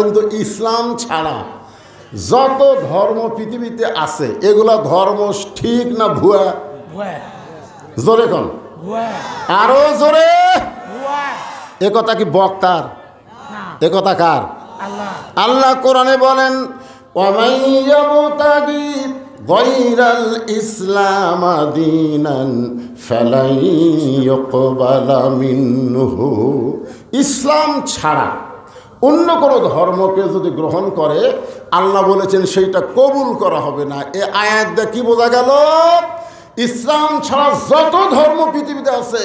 কিন্তু ইসলাম ছাড়া যত ধর্ম পৃথিবীতে আছে এগুলা ধর্ম ঠিক না ভুয়া? জোরে কোন, আরো জোরে। এ কথা কি বক্তার? এ কথা কার? আল্লাহ কোরআনে বলেন, ওয়ামান ইয়াবতাগি গায়রাল ইসলাম দীনান ফালাই ইউকবালা মিনহু। ইসলাম ছাড়া অন্য কোনো ধর্মকে যদি গ্রহণ করে আল্লাহ বলেছেন সেইটা কবুল করা হবে না। এ আয়াত দিয়ে কি বোঝা গেল? ইসলাম ছাড়া যত ধর্ম পৃথিবীতে আছে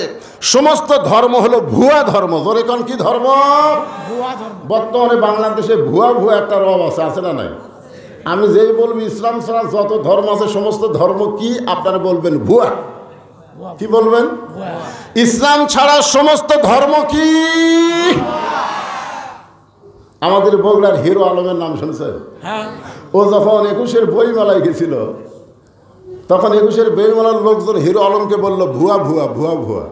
সমস্ত ধর্ম হলো ভুয়া ধর্ম। জোরে কোন, কি ধর্ম? বর্তমানে বাংলাদেশে ভুয়া ভুয়া একটা রব আছে না নাই? আমি যেই বলবো ইসলাম ছাড়া যত ধর্ম আছে সমস্ত ধর্ম কি, আপনারা বলবেন ভুয়া। কি বলবেন? ইসলাম ছাড়া সমস্ত ধর্ম কি? আমাদের বগুড়ার হিরো আলমের নাম শুনছেন? ও যখন 21-এর বইমেলায় গেছিল তখন 21-এর বইমেলার লোকজন হিরো আলমকে বলল ভুয়া ভুয়া ভুয়া ভুয়া।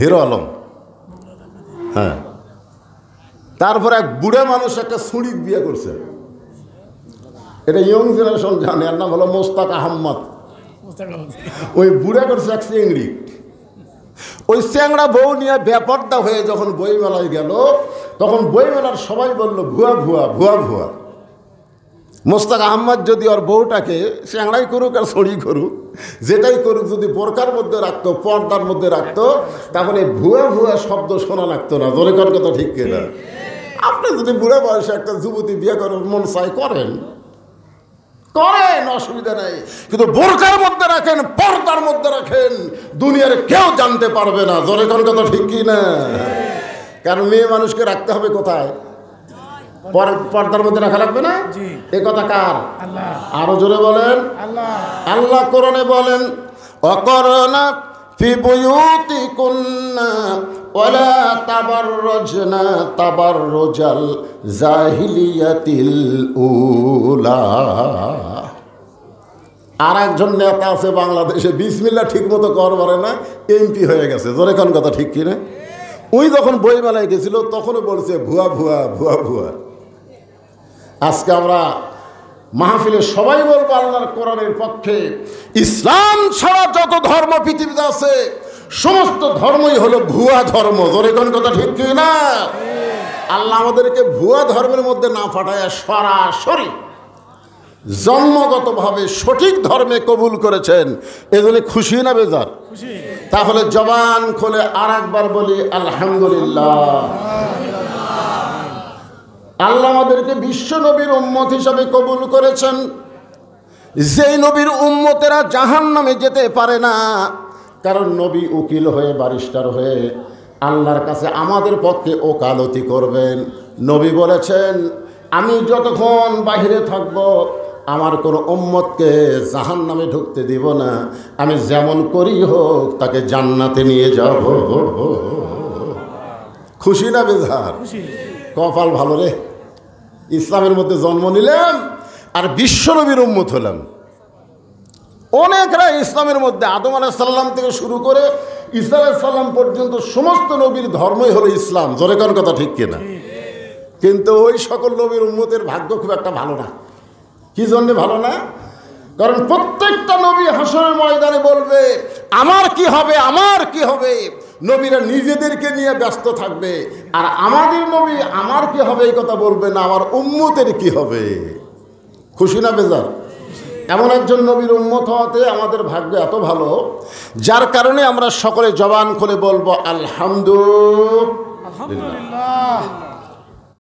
হিরো আলম, হ্যাঁ। তারপর এক বুড়া মানুষ একটা ছুরি বিয়ে করছে, এটা ইয়ং জেনারেশন জানে, এর নাম হলো মোস্তাক আহমদ। ওই বুড়া করছে এক চিংড়ি। ওই চ্যাংড়া বউ নিয়ে বেপর্দা হয়ে যখন বইমেলায় গেল তখন বইমেলার সবাই বলল ভুয়া ভুয়া ভুয়া ভুয়া। মোস্তাক আহমদ যদি ওর বউটাকে চ্যাংড়াই করুক আর ছড়ি করুক, যেটাই করুক, যদি বোরকার মধ্যে রাখতো, পর্দার মধ্যে রাখতো, তাহলে ভুয়া ভুয়া শব্দ শোনা লাগতো না। জোরে কর কথা ঠিক কিনা? আপনি যদি বুড়া বয়সে একটা যুবতী বিয়ে করার মন চাই করেন, অসুবিধা নাই, কিন্তু বোরকার মধ্যে রাখেন, পর্দার মধ্যে রাখেন, দুনিয়ার কেউ জানতে পারবে না। জোরে কোন কথা ঠিক কি না? কারণ মেয়ে মানুষকে রাখতে হবে কোথায়? পর্দার মধ্যে রাখা লাগবে না? এ কথা কার? আরো জোরে বলেন। আল্লাহ কোরআনে বলেন, অকরনা ফি বুয়ুতিকুন্না ওয়ালা তাবাররাজনা তাবাররুজাল জাহিলিয়াতিল উলা। আর একজন নেতা আছে বাংলাদেশে, বিসমিল্লাহ ঠিক মতো কর পারে না, এমপি হয়ে গেছে। জোরে কোন কথা ঠিক কিনা? ওই যখন বইমেলায় গেছিল তখনও বলছে ভুয়া ভুয়া ভুয়া ভুয়া। আজকে আমরা মাহফিলে সবাই বলবো আল্লাহর কোরআনের পক্ষে, ইসলাম ছাড়া যত ধর্ম পৃথিবীতে আছে সমস্ত ধর্মই হলো ভুয়া ধর্ম। জোরে কোন কথা ঠিক কি না? আল্লাহ আমাদেরকে ভুয়া ধর্মের মধ্যে না ফাটায় সরাসরি জন্মগতভাবে সঠিক ধর্মে কবুল করেছেন। এজন্য খুশি না বেজার? তাহলে জবান খুলে আর একবার বলি আলহামদুলিল্লাহ। আল্লাহ আমাদেরকে বিশ্ব নবীর উম্মত হিসাবে কবুল করেছেন। যেই নবীর উম্মতেরা জাহান্নামে যেতে পারে না, কারণ নবী উকিল হয়ে, ব্যারিস্টার হয়ে আল্লাহর কাছে আমাদের পক্ষে ওকালতি করবেন। নবী বলেছেন, আমি যতক্ষণ বাহিরে থাকব আমার কোনো উম্মতকে জাহান্নামে ঢুকতে দিব না, আমি যেমন করি হোক তাকে জান্নাতে নিয়ে যাব। খুশি না বেজার? কপাল ভালো রে, ইসলামের মধ্যে জন্ম নিলাম আর বিশ্বনবীর উম্মত হলাম। অনেকরা ইসলামের মধ্যে আদম আলাইহিস সালাম থেকে শুরু করে ঈসা আলাইহিস সালাম পর্যন্ত সমস্ত নবীর ধর্মই হলো ইসলাম। জোরে কোন কথা ঠিক কিনা? কিন্তু ওই সকল নবীর উম্মতের ভাগ্য খুব একটা ভালো না। কি জন্যে ভালো না? কারণ প্রত্যেকটা নবী হাসরের ময়দানে বলবে আমার কি হবে, আমার কি হবে। নবীরা নিজেদেরকে নিয়ে ব্যস্ত থাকবে, আর আমাদের নবী আমার কি হবে এই কথা বলবে না, আমার উম্মতের কি হবে। খুশি না বেজার? এমন একজন নবীর উম্মত হওয়াতে আমাদের ভাগ্য এত ভালো, যার কারণে আমরা সকলে জবান খুলে বলবো আলহামদুলিল্লাহ।